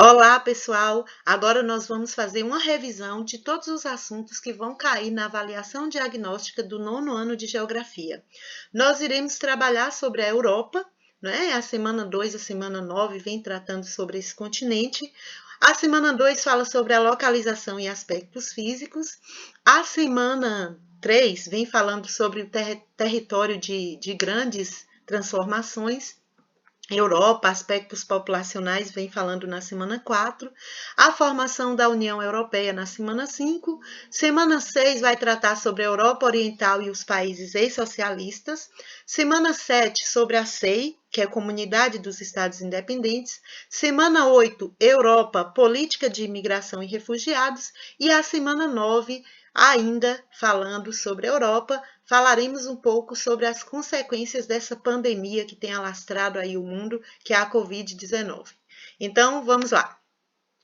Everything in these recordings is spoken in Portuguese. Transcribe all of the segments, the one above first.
Olá, pessoal! Agora nós vamos fazer uma revisão de todos os assuntos que vão cair na avaliação diagnóstica do nono ano de Geografia. Nós iremos trabalhar sobre a Europa, né? A semana 2, a semana 9 vem tratando sobre esse continente. A semana 2 fala sobre a localização e aspectos físicos. A semana 3 vem falando sobre o território de grandes transformações. Europa, aspectos populacionais, vem falando na semana 4, a formação da União Europeia na semana 5, semana 6 vai tratar sobre a Europa Oriental e os países ex-socialistas, semana 7 sobre a CEI, que é a Comunidade dos Estados Independentes, semana 8, Europa, Política de Imigração e Refugiados, e a semana 9, ainda falando sobre a Europa, falaremos um pouco sobre as consequências dessa pandemia que tem alastrado aí o mundo, que é a Covid-19. Então, vamos lá.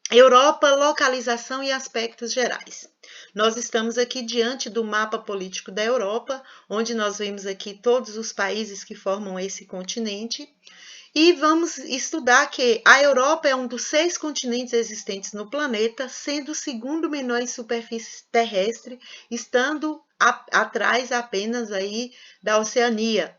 Europa, localização e aspectos gerais. Nós estamos aqui diante do mapa político da Europa, onde nós vemos aqui todos os países que formam esse continente. E vamos estudar que a Europa é um dos 6 continentes existentes no planeta, sendo o segundo menor em superfície terrestre, estando atrás apenas aí da Oceania,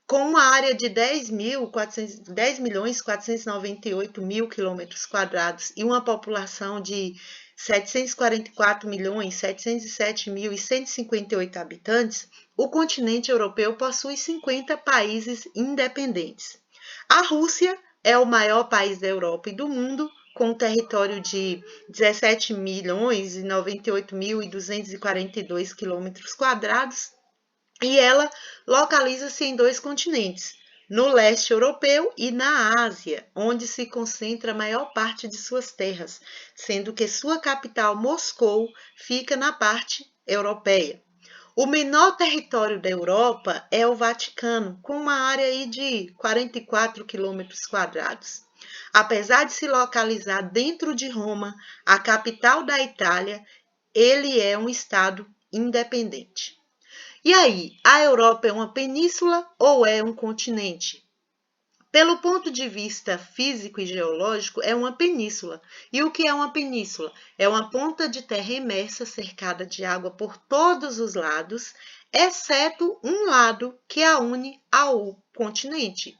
com uma área de 10.498.000 quilômetros quadrados e uma população de 744.707.158 habitantes, o continente europeu possui 50 países independentes. A Rússia é o maior país da Europa e do mundo, com um território de 17.098.242 quilômetros quadrados, e ela localiza-se em 2 continentes, no leste europeu e na Ásia, onde se concentra a maior parte de suas terras, sendo que sua capital, Moscou, fica na parte europeia. O menor território da Europa é o Vaticano, com uma área aí de 44 quilômetros quadrados. Apesar de se localizar dentro de Roma, a capital da Itália, ele é um estado independente. E aí, a Europa é uma península ou é um continente? Pelo ponto de vista físico e geológico, é uma península. E o que é uma península? É uma ponta de terra imersa cercada de água por todos os lados, exceto um lado que a une ao continente.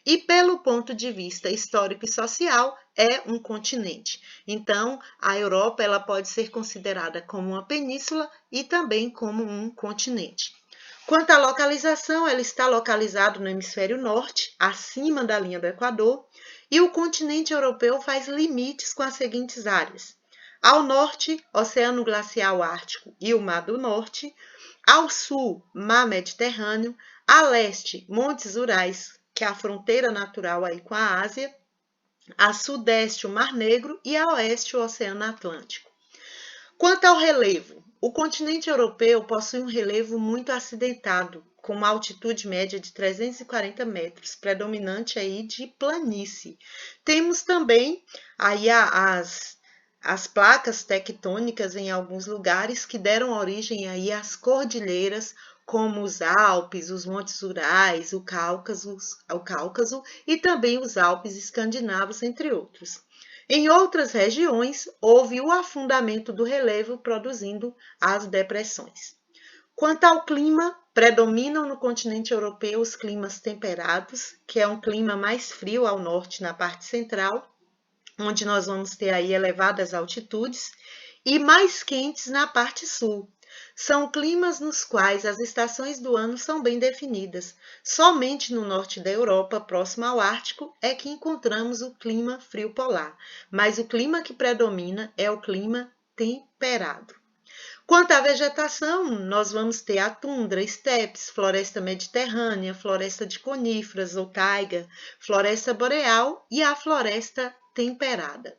E pelo ponto de vista histórico e social, é um continente. Então, a Europa ela pode ser considerada como uma península e também como um continente. Quanto à localização, ela está localizada no hemisfério norte, acima da linha do Equador, e o continente europeu faz limites com as seguintes áreas. Ao norte, Oceano Glacial Ártico e o Mar do Norte. Ao sul, Mar Mediterrâneo. A leste, Montes Urais, que é a fronteira natural aí com a Ásia. A sudeste, o Mar Negro, e a oeste, o Oceano Atlântico. Quanto ao relevo, o continente europeu possui um relevo muito acidentado, com uma altitude média de 340 metros, predominante aí de planície. Temos também aí as placas tectônicas em alguns lugares que deram origem aí às cordilheiras, como os Alpes, os Montes Urais, o Cáucaso e também os Alpes escandinavos, entre outros. Em outras regiões, houve o afundamento do relevo, produzindo as depressões. Quanto ao clima, predominam no continente europeu os climas temperados, que é um clima mais frio ao norte, na parte central, onde nós vamos ter aí elevadas altitudes, e mais quentes na parte sul. São climas nos quais as estações do ano são bem definidas. Somente no norte da Europa, próximo ao Ártico, é que encontramos o clima frio polar, mas o clima que predomina é o clima temperado. Quanto à vegetação, nós vamos ter a tundra, estepes, floresta mediterrânea, floresta de coníferas ou taiga, floresta boreal e a floresta temperada.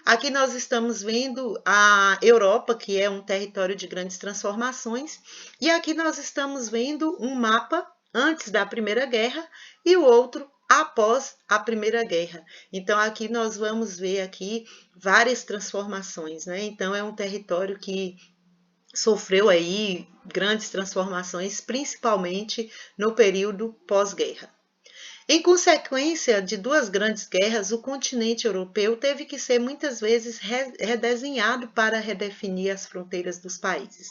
Aqui nós estamos vendo a Europa, que é um território de grandes transformações, e aqui nós estamos vendo um mapa antes da Primeira Guerra e o outro após a Primeira Guerra. Então aqui nós vamos ver aqui várias transformações, né? Então é um território que sofreu aí grandes transformações, principalmente no período pós-guerra. Em consequência de duas grandes guerras, o continente europeu teve que ser muitas vezes redesenhado para redefinir as fronteiras dos países.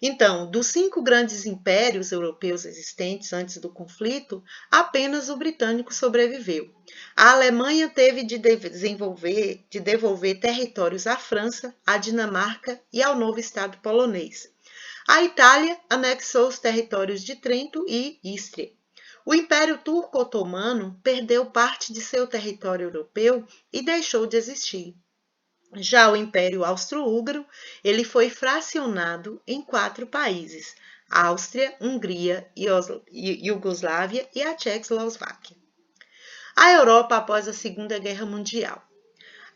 Então, dos 5 grandes impérios europeus existentes antes do conflito, apenas o britânico sobreviveu. A Alemanha teve de devolver territórios à França, à Dinamarca e ao novo Estado polonês. A Itália anexou os territórios de Trento e Istria. O Império Turco-Otomano perdeu parte de seu território europeu e deixou de existir. Já o Império Austro-Húngaro, ele foi fracionado em 4 países: Áustria, Hungria, Iugoslávia e a Tchecoslováquia. A Europa após a Segunda Guerra Mundial.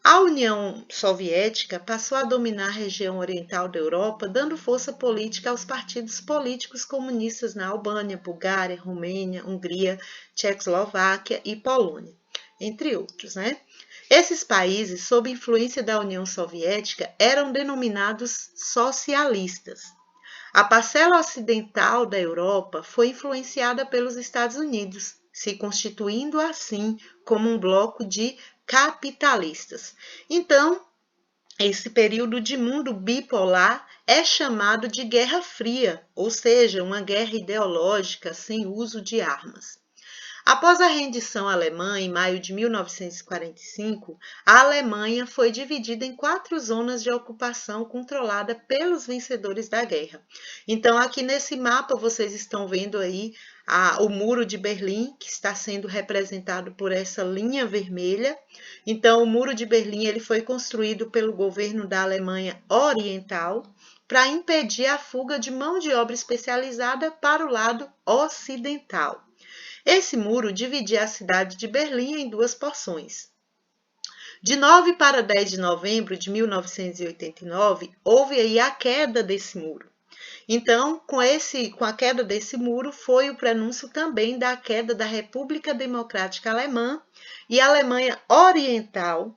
A União Soviética passou a dominar a região oriental da Europa, dando força política aos partidos políticos comunistas na Albânia, Bulgária, Romênia, Hungria, Tchecoslováquia e Polônia, entre outros, né? Esses países, sob influência da União Soviética, eram denominados socialistas. A parcela ocidental da Europa foi influenciada pelos Estados Unidos, se constituindo assim como um bloco de capitalistas. Então, esse período de mundo bipolar é chamado de Guerra Fria, ou seja, uma guerra ideológica sem uso de armas. Após a rendição alemã, em maio de 1945, a Alemanha foi dividida em 4 zonas de ocupação controlada pelos vencedores da guerra. Então, aqui nesse mapa, vocês estão vendo aí o Muro de Berlim, que está sendo representado por essa linha vermelha. Então, o Muro de Berlim ele foi construído pelo governo da Alemanha Oriental para impedir a fuga de mão de obra especializada para o lado ocidental. Esse muro dividia a cidade de Berlim em 2 porções. De 9 para 10 de novembro de 1989, houve aí a queda desse muro. Então, com a queda desse muro, foi o prenúncio também da queda da República Democrática Alemã e Alemanha Oriental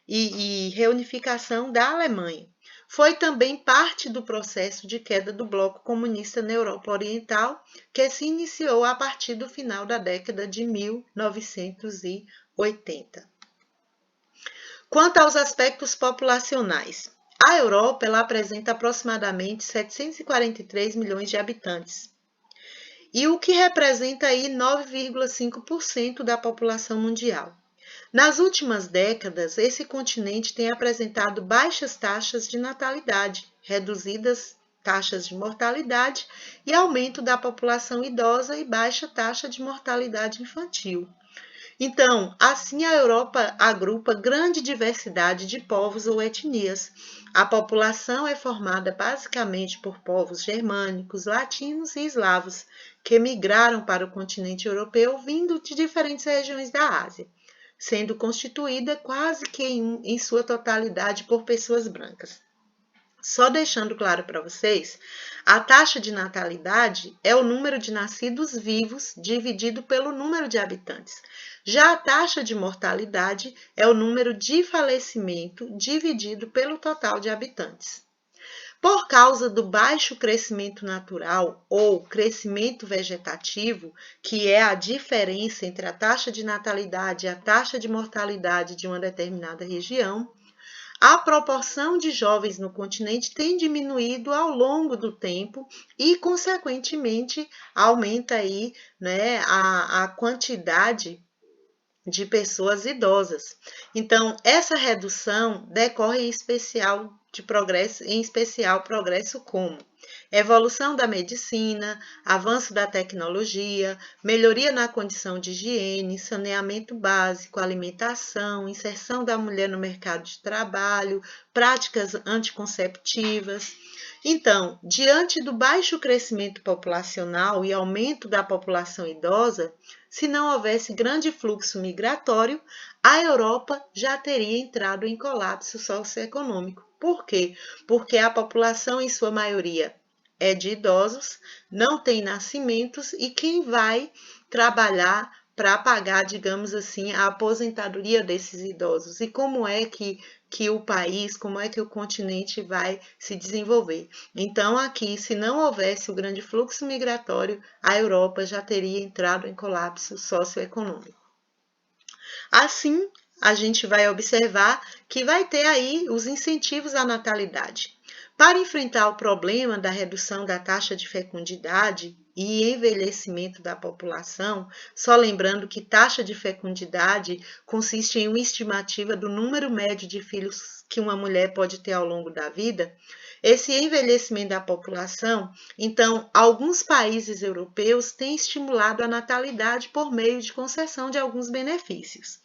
e reunificação da Alemanha. Foi também parte do processo de queda do bloco comunista na Europa Oriental, que se iniciou a partir do final da década de 1980. Quanto aos aspectos populacionais, a Europa ela apresenta aproximadamente 743 milhões de habitantes, e o que representa aí 9,5% da população mundial. Nas últimas décadas, esse continente tem apresentado baixas taxas de natalidade, reduzidas taxas de mortalidade e aumento da população idosa e baixa taxa de mortalidade infantil. Então, assim a Europa agrupa grande diversidade de povos ou etnias. A população é formada basicamente por povos germânicos, latinos e eslavos, que migraram para o continente europeu vindo de diferentes regiões da Ásia, sendo constituída quase que em sua totalidade por pessoas brancas. Só deixando claro para vocês, a taxa de natalidade é o número de nascidos vivos dividido pelo número de habitantes. Já a taxa de mortalidade é o número de falecimento dividido pelo total de habitantes. Por causa do baixo crescimento natural ou crescimento vegetativo, que é a diferença entre a taxa de natalidade e a taxa de mortalidade de uma determinada região, a proporção de jovens no continente tem diminuído ao longo do tempo e, consequentemente, aumenta aí, né, a quantidade de pessoas idosas. Então, essa redução decorre em especial progresso como evolução da medicina, avanço da tecnologia, melhoria na condição de higiene, saneamento básico, alimentação, inserção da mulher no mercado de trabalho, práticas anticonceptivas. Então, diante do baixo crescimento populacional e aumento da população idosa, se não houvesse grande fluxo migratório, a Europa já teria entrado em colapso socioeconômico. Por quê? Porque a população, em sua maioria, é de idosos, não tem nascimentos e quem vai trabalhar para pagar, digamos assim, a aposentadoria desses idosos. E como é que o país, como é que o continente vai se desenvolver? Então, aqui, se não houvesse o grande fluxo migratório, a Europa já teria entrado em colapso socioeconômico. Assim, a gente vai observar que vai ter aí os incentivos à natalidade. Para enfrentar o problema da redução da taxa de fecundidade e envelhecimento da população, só lembrando que taxa de fecundidade consiste em uma estimativa do número médio de filhos que uma mulher pode ter ao longo da vida, esse envelhecimento da população, então, alguns países europeus têm estimulado a natalidade por meio de concessão de alguns benefícios.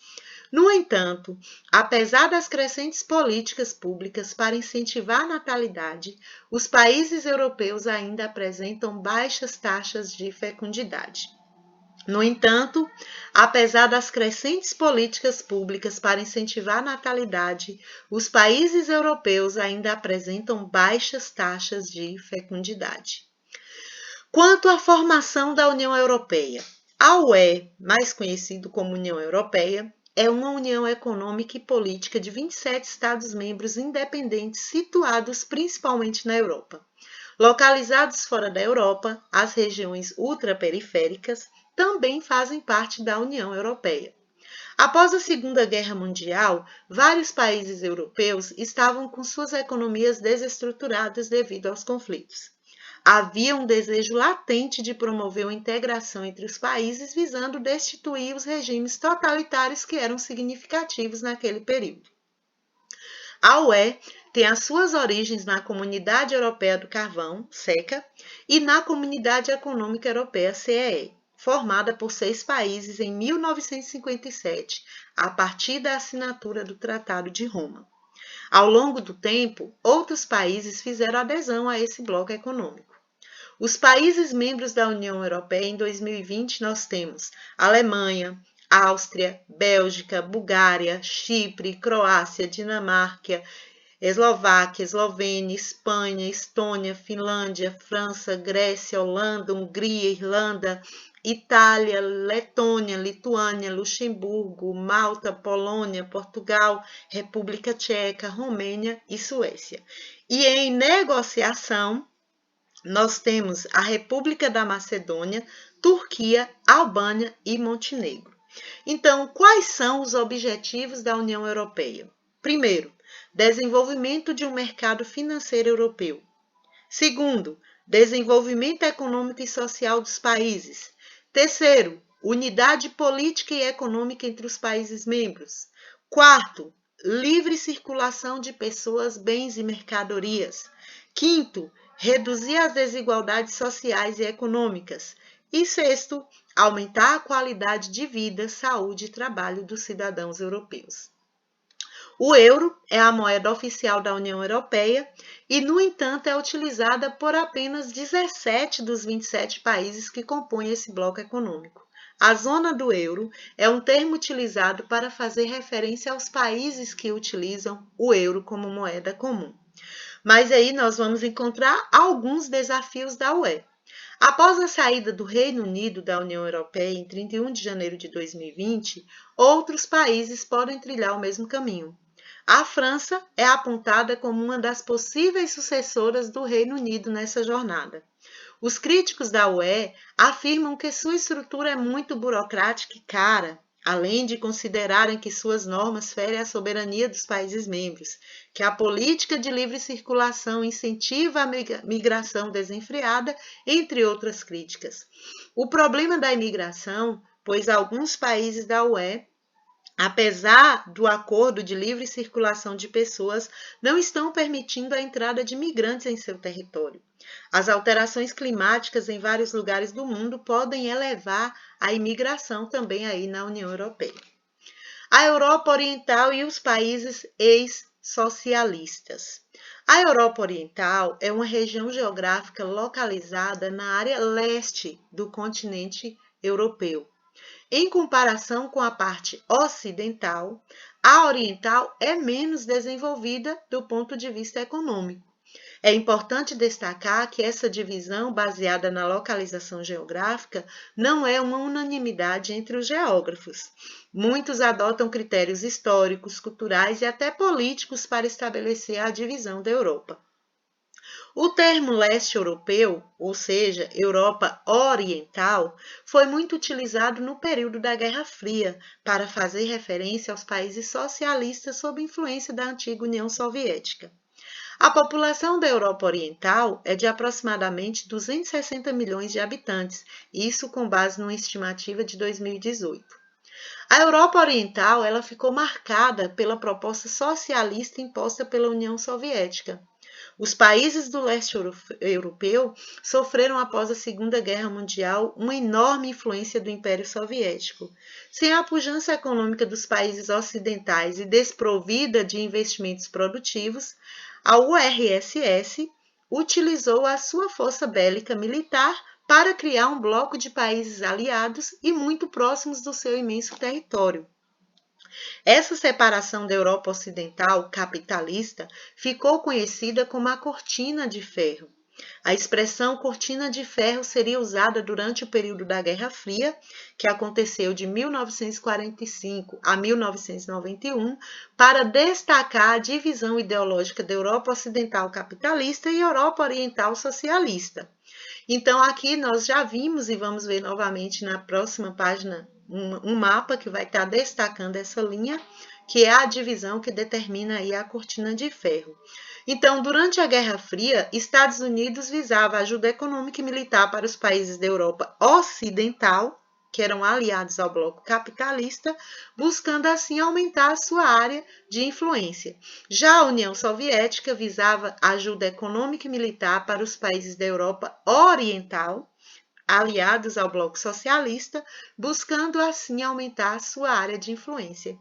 No entanto, apesar das crescentes políticas públicas para incentivar a natalidade, os países europeus ainda apresentam baixas taxas de fecundidade. No entanto, apesar das crescentes políticas públicas para incentivar a natalidade, os países europeus ainda apresentam baixas taxas de fecundidade. Quanto à formação da União Europeia, a UE, mais conhecido como União Europeia, é uma união econômica e política de 27 Estados-membros independentes situados principalmente na Europa. Localizados fora da Europa, as regiões ultraperiféricas também fazem parte da União Europeia. Após a Segunda Guerra Mundial, vários países europeus estavam com suas economias desestruturadas devido aos conflitos. Havia um desejo latente de promover uma integração entre os países visando destituir os regimes totalitários que eram significativos naquele período. A UE tem as suas origens na Comunidade Europeia do Carvão, CECA, e na Comunidade Econômica Europeia, CEE, formada por 6 países em 1957, a partir da assinatura do Tratado de Roma. Ao longo do tempo, outros países fizeram adesão a esse bloco econômico. Os países membros da União Europeia em 2020 nós temos Alemanha, Áustria, Bélgica, Bulgária, Chipre, Croácia, Dinamarca, Eslováquia, Eslovênia, Espanha, Estônia, Finlândia, França, Grécia, Holanda, Hungria, Irlanda, Itália, Letônia, Lituânia, Luxemburgo, Malta, Polônia, Portugal, República Tcheca, Romênia e Suécia. E em negociação, nós temos a República da Macedônia, Turquia, Albânia e Montenegro. Então, quais são os objetivos da União Europeia? Primeiro, desenvolvimento de um mercado financeiro europeu. Segundo, desenvolvimento econômico e social dos países. Terceiro, unidade política e econômica entre os países membros. Quarto, livre circulação de pessoas, bens e mercadorias. Quinto, reduzir as desigualdades sociais e econômicas. E sexto, aumentar a qualidade de vida, saúde e trabalho dos cidadãos europeus. O euro é a moeda oficial da União Europeia e, no entanto, é utilizada por apenas 17 dos 27 países que compõem esse bloco econômico. A zona do euro é um termo utilizado para fazer referência aos países que utilizam o euro como moeda comum. Mas aí nós vamos encontrar alguns desafios da UE. Após a saída do Reino Unido da União Europeia em 31 de janeiro de 2020, outros países podem trilhar o mesmo caminho. A França é apontada como uma das possíveis sucessoras do Reino Unido nessa jornada. Os críticos da UE afirmam que sua estrutura é muito burocrática e cara, além de considerarem que suas normas ferem a soberania dos países membros, que a política de livre circulação incentiva a migração desenfreada, entre outras críticas. O problema da imigração, pois alguns países da UE, apesar do acordo de livre circulação de pessoas, não estão permitindo a entrada de migrantes em seu território. As alterações climáticas em vários lugares do mundo podem elevar a imigração também aí na União Europeia. A Europa Oriental e os países ex-socialistas. A Europa Oriental é uma região geográfica localizada na área leste do continente europeu. Em comparação com a parte ocidental, a oriental é menos desenvolvida do ponto de vista econômico. É importante destacar que essa divisão, baseada na localização geográfica, não é uma unanimidade entre os geógrafos. Muitos adotam critérios históricos, culturais e até políticos para estabelecer a divisão da Europa. O termo leste europeu, ou seja, Europa Oriental, foi muito utilizado no período da Guerra Fria para fazer referência aos países socialistas sob influência da antiga União Soviética. A população da Europa Oriental é de aproximadamente 260 milhões de habitantes, isso com base numa estimativa de 2018. A Europa Oriental ela ficou marcada pela proposta socialista imposta pela União Soviética. Os países do leste europeu sofreram após a Segunda Guerra Mundial uma enorme influência do Império Soviético. Sem a pujança econômica dos países ocidentais e desprovida de investimentos produtivos, a URSS utilizou a sua força bélica militar para criar um bloco de países aliados e muito próximos do seu imenso território. Essa separação da Europa Ocidental capitalista ficou conhecida como a Cortina de Ferro. A expressão cortina de ferro seria usada durante o período da Guerra Fria, que aconteceu de 1945 a 1991, para destacar a divisão ideológica da Europa Ocidental capitalista e Europa Oriental socialista. Então, aqui nós já vimos e vamos ver novamente na próxima página um mapa que vai estar destacando essa linha, que é a divisão que determina aí a cortina de ferro. Então, durante a Guerra Fria, Estados Unidos visava ajuda econômica e militar para os países da Europa Ocidental, que eram aliados ao bloco capitalista, buscando assim aumentar a sua área de influência. Já a União Soviética visava ajuda econômica e militar para os países da Europa Oriental, aliados ao bloco socialista, buscando assim aumentar a sua área de influência.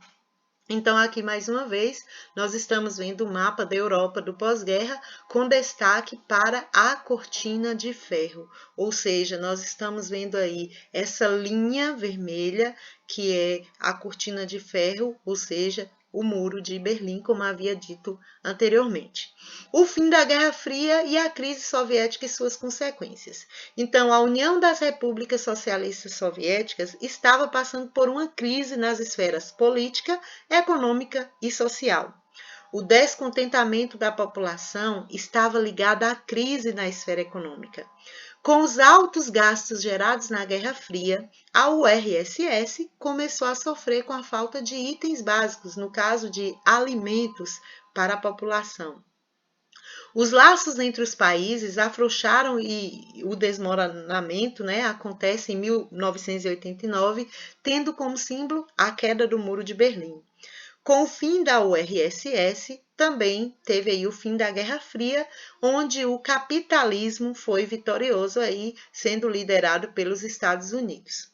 Então, aqui mais uma vez, nós estamos vendo o mapa da Europa do pós-guerra com destaque para a cortina de ferro, ou seja, nós estamos vendo aí essa linha vermelha que é a cortina de ferro, ou seja, o Muro de Berlim, como havia dito anteriormente. O fim da Guerra Fria e a crise soviética e suas consequências. Então, a União das Repúblicas Socialistas Soviéticas estava passando por uma crise nas esferas política, econômica e social. O descontentamento da população estava ligado à crise na esfera econômica. Com os altos gastos gerados na Guerra Fria, a URSS começou a sofrer com a falta de itens básicos, no caso de alimentos, para a população. Os laços entre os países afrouxaram e o desmoronamento acontece em 1989, tendo como símbolo a queda do Muro de Berlim. Com o fim da URSS, também teve aí o fim da Guerra Fria, onde o capitalismo foi vitorioso aí, sendo liderado pelos Estados Unidos.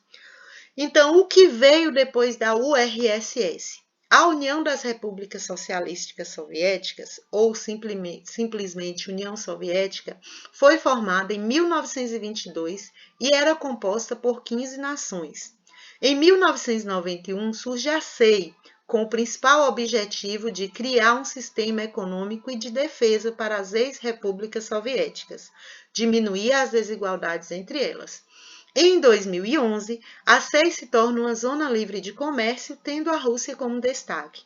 Então, o que veio depois da URSS? A União das Repúblicas Socialistas Soviéticas, ou simplesmente União Soviética, foi formada em 1922 e era composta por 15 nações. Em 1991 surge a CEI, com o principal objetivo de criar um sistema econômico e de defesa para as ex-repúblicas soviéticas, diminuir as desigualdades entre elas. Em 2011, a CEI se torna uma zona livre de comércio, tendo a Rússia como destaque.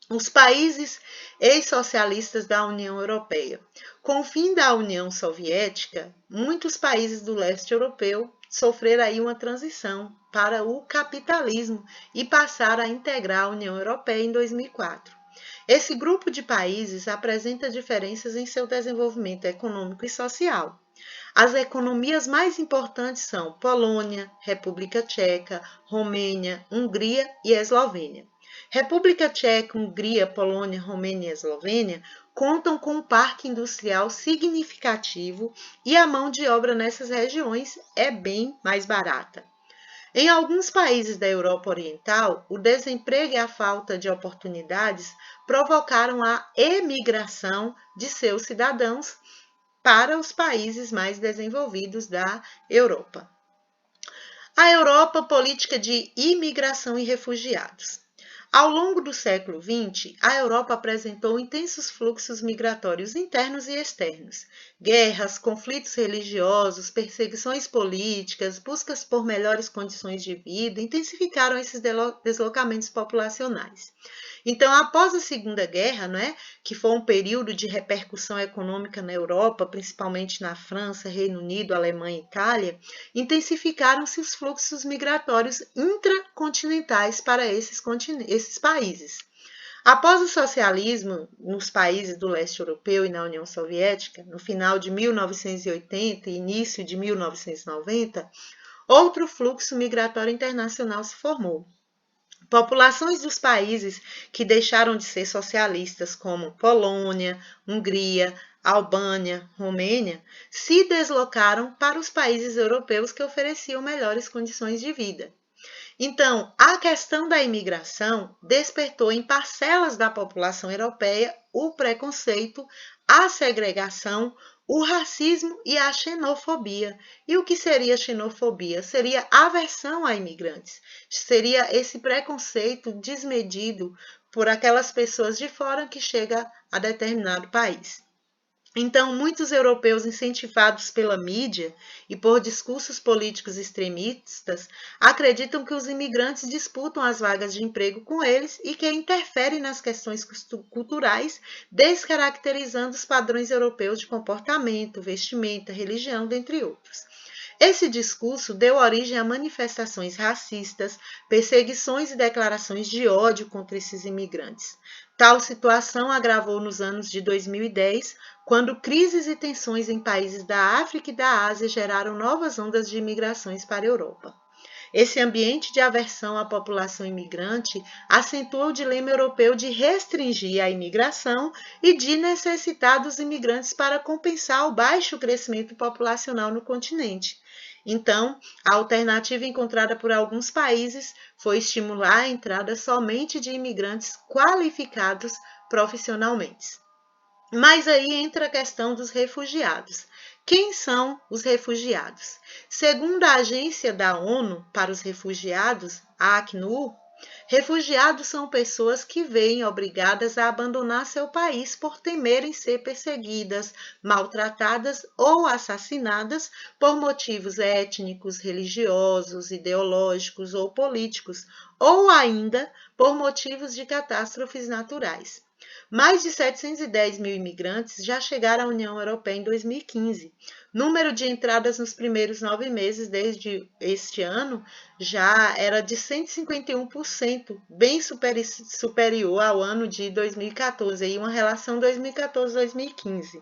Os países ex-socialistas da União Europeia. Com o fim da União Soviética, muitos países do leste europeu sofreram aí uma transição para o capitalismo e passaram a integrar a União Europeia em 2004. Esse grupo de países apresenta diferenças em seu desenvolvimento econômico e social. As economias mais importantes são Polônia, República Tcheca, Romênia, Hungria e Eslovênia. República Tcheca, Hungria, Polônia, Romênia e Eslovênia contam com um parque industrial significativo e a mão de obra nessas regiões é bem mais barata. Em alguns países da Europa Oriental, o desemprego e a falta de oportunidades provocaram a emigração de seus cidadãos para os países mais desenvolvidos da Europa. A Europa, política de imigração e refugiados. Ao longo do século XX, a Europa apresentou intensos fluxos migratórios internos e externos. Guerras, conflitos religiosos, perseguições políticas, buscas por melhores condições de vida intensificaram esses deslocamentos populacionais. Então, após a Segunda Guerra, que foi um período de repercussão econômica na Europa, principalmente na França, Reino Unido, Alemanha e Itália, intensificaram-se os fluxos migratórios intracontinentais para esses países. Após o socialismo nos países do leste europeu e na União Soviética, no final de 1980 e início de 1990, outro fluxo migratório internacional se formou. Populações dos países que deixaram de ser socialistas, como Polônia, Hungria, Albânia, Romênia, se deslocaram para os países europeus que ofereciam melhores condições de vida. Então, a questão da imigração despertou em parcelas da população europeia o preconceito, a segregação, o racismo e a xenofobia. E o que seria xenofobia? Seria aversão a imigrantes. Seria esse preconceito desmedido por aquelas pessoas de fora que chegam a determinado país. Então, muitos europeus incentivados pela mídia e por discursos políticos extremistas acreditam que os imigrantes disputam as vagas de emprego com eles e que interferem nas questões culturais, descaracterizando os padrões europeus de comportamento, vestimenta, religião, dentre outros. Esse discurso deu origem a manifestações racistas, perseguições e declarações de ódio contra esses imigrantes. Tal situação agravou nos anos de 2010, quando crises e tensões em países da África e da Ásia geraram novas ondas de imigrações para a Europa. Esse ambiente de aversão à população imigrante acentua o dilema europeu de restringir a imigração e de necessitar dos imigrantes para compensar o baixo crescimento populacional no continente. Então, a alternativa encontrada por alguns países foi estimular a entrada somente de imigrantes qualificados profissionalmente. Mas aí entra a questão dos refugiados. Quem são os refugiados? Segundo a Agência da ONU para os Refugiados, a Acnur, refugiados são pessoas que veem obrigadas a abandonar seu país por temerem ser perseguidas, maltratadas ou assassinadas por motivos étnicos, religiosos, ideológicos ou políticos, ou ainda por motivos de catástrofes naturais. Mais de 710 mil imigrantes já chegaram à União Europeia em 2015. Número de entradas nos primeiros 9 meses desde este ano já era de 151%, bem superior ao ano de 2014, aí uma relação 2014-2015.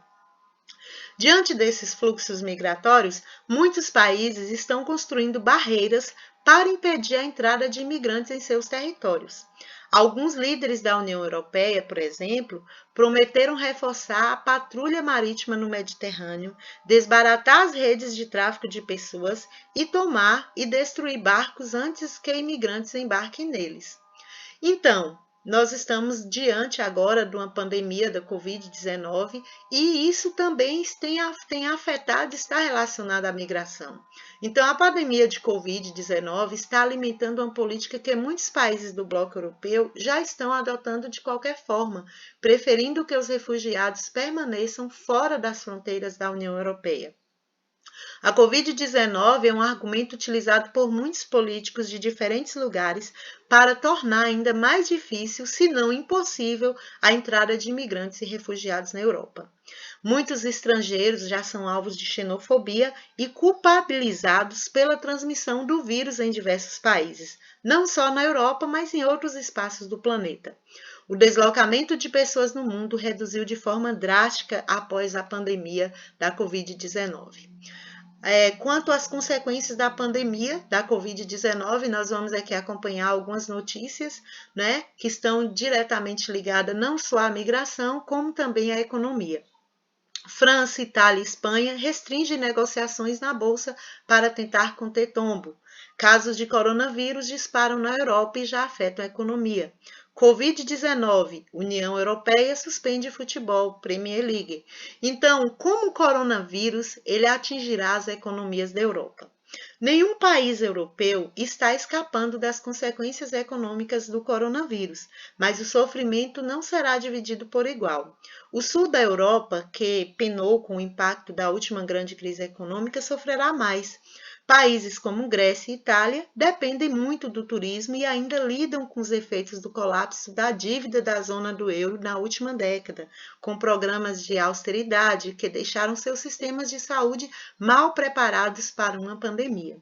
Diante desses fluxos migratórios, muitos países estão construindo barreiras para impedir a entrada de imigrantes em seus territórios. Alguns líderes da União Europeia, por exemplo, prometeram reforçar a patrulha marítima no Mediterrâneo, desbaratar as redes de tráfico de pessoas e tomar e destruir barcos antes que imigrantes embarquem neles. Então, nós estamos diante agora de uma pandemia da Covid-19 e isso também tem afetado, está relacionado à migração. Então, a pandemia de Covid-19 está alimentando uma política que muitos países do bloco europeu já estão adotando de qualquer forma, preferindo que os refugiados permaneçam fora das fronteiras da União Europeia. A Covid-19 é um argumento utilizado por muitos políticos de diferentes lugares para tornar ainda mais difícil, se não impossível, a entrada de imigrantes e refugiados na Europa. Muitos estrangeiros já são alvos de xenofobia e culpabilizados pela transmissão do vírus em diversos países, não só na Europa, mas em outros espaços do planeta. O deslocamento de pessoas no mundo reduziu de forma drástica após a pandemia da Covid-19. Quanto às consequências da pandemia da Covid-19, nós vamos aqui acompanhar algumas notícias, que estão diretamente ligadas não só à migração, como também à economia. França, Itália e Espanha restringem negociações na Bolsa para tentar conter tombo. Casos de coronavírus disparam na Europa e já afetam a economia. Covid-19, União Europeia suspende futebol, Premier League. Então, como o coronavírus, ele atingirá as economias da Europa? Nenhum país europeu está escapando das consequências econômicas do coronavírus, mas o sofrimento não será dividido por igual. O sul da Europa, que penou com o impacto da última grande crise econômica, sofrerá mais. Países como Grécia e Itália dependem muito do turismo e ainda lidam com os efeitos do colapso da dívida da zona do euro na última década, com programas de austeridade que deixaram seus sistemas de saúde mal preparados para uma pandemia.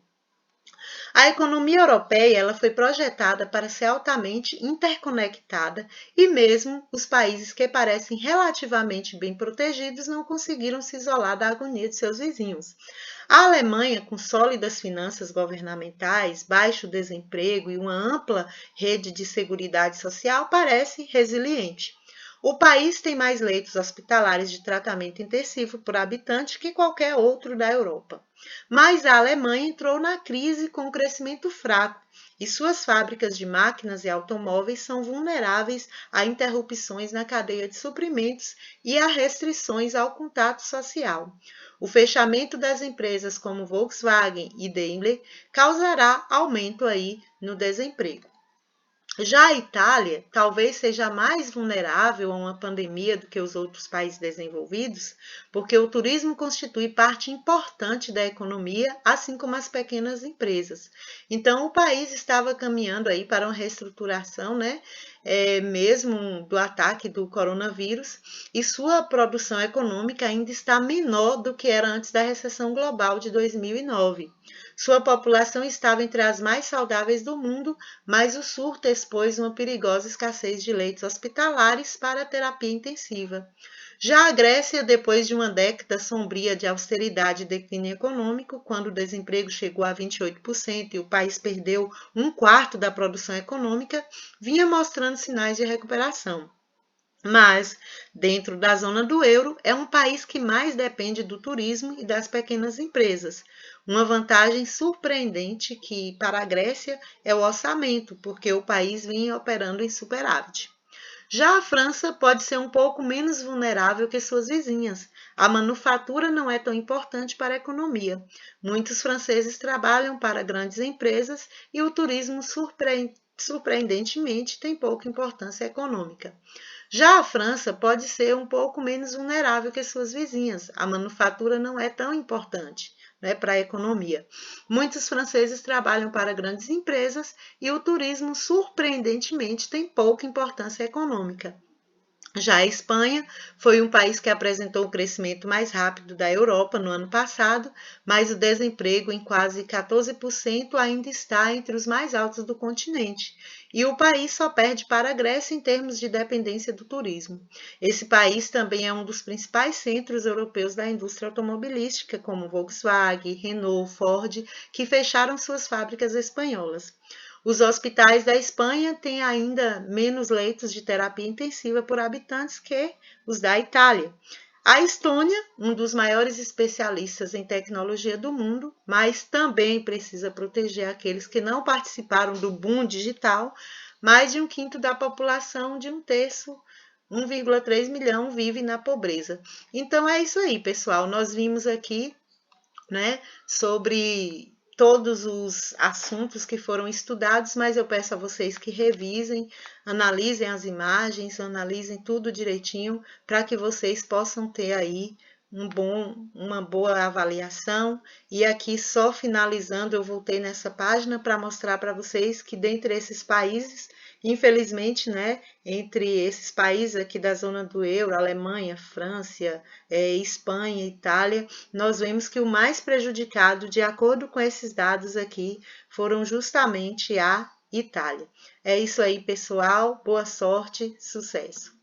A economia europeia ela foi projetada para ser altamente interconectada e mesmo os países que parecem relativamente bem protegidos não conseguiram se isolar da agonia de seus vizinhos. A Alemanha, com sólidas finanças governamentais, baixo desemprego e uma ampla rede de seguridade social, parece resiliente. O país tem mais leitos hospitalares de tratamento intensivo por habitante que qualquer outro da Europa. Mas a Alemanha entrou na crise com um crescimento fraco e suas fábricas de máquinas e automóveis são vulneráveis a interrupções na cadeia de suprimentos e a restrições ao contato social. O fechamento das empresas como Volkswagen e Daimler causará aumento aí no desemprego. Já a Itália talvez seja mais vulnerável a uma pandemia do que os outros países desenvolvidos, porque o turismo constitui parte importante da economia, assim como as pequenas empresas. Então, o país estava caminhando aí para uma reestruturação, né, mesmo do ataque do coronavírus, e sua produção econômica ainda está menor do que era antes da recessão global de 2009. Sua população estava entre as mais saudáveis do mundo, mas o surto expôs uma perigosa escassez de leitos hospitalares para terapia intensiva. Já a Grécia, depois de uma década sombria de austeridade e declínio econômico, quando o desemprego chegou a 28% e o país perdeu um quarto da produção econômica, vinha mostrando sinais de recuperação. Mas, dentro da zona do euro, é um país que mais depende do turismo e das pequenas empresas. Uma vantagem surpreendente que, para a Grécia, é o orçamento, porque o país vinha operando em superávit. Já a França pode ser um pouco menos vulnerável que suas vizinhas. A manufatura não é tão importante para a economia. Muitos franceses trabalham para grandes empresas e o turismo surpreendentemente tem pouca importância econômica. Já a França pode ser um pouco menos vulnerável que suas vizinhas. A manufatura não é tão importante, né, para a economia. Muitos franceses trabalham para grandes empresas e o turismo, surpreendentemente, tem pouca importância econômica. Já a Espanha foi um país que apresentou o crescimento mais rápido da Europa no ano passado, mas o desemprego, em quase 14%, ainda está entre os mais altos do continente. E o país só perde para a Grécia em termos de dependência do turismo. Esse país também é um dos principais centros europeus da indústria automobilística, como Volkswagen, Renault, Ford, que fecharam suas fábricas espanholas. Os hospitais da Espanha têm ainda menos leitos de terapia intensiva por habitantes que os da Itália. A Estônia, um dos maiores especialistas em tecnologia do mundo, mas também precisa proteger aqueles que não participaram do boom digital. Mais de um quinto da população, de um terço, 1,3 milhão, vive na pobreza. Então é isso aí, pessoal. Nós vimos aqui, né, sobre todos os assuntos que foram estudados, mas eu peço a vocês que revisem, analisem as imagens, analisem tudo direitinho, para que vocês possam ter aí uma boa avaliação. E aqui, só finalizando, eu voltei nessa página para mostrar para vocês que dentre esses países, infelizmente, né, entre esses países aqui da zona do euro, Alemanha, França, Espanha, Itália, nós vemos que o mais prejudicado, de acordo com esses dados aqui, foram justamente a Itália. É isso aí, pessoal. Boa sorte, sucesso!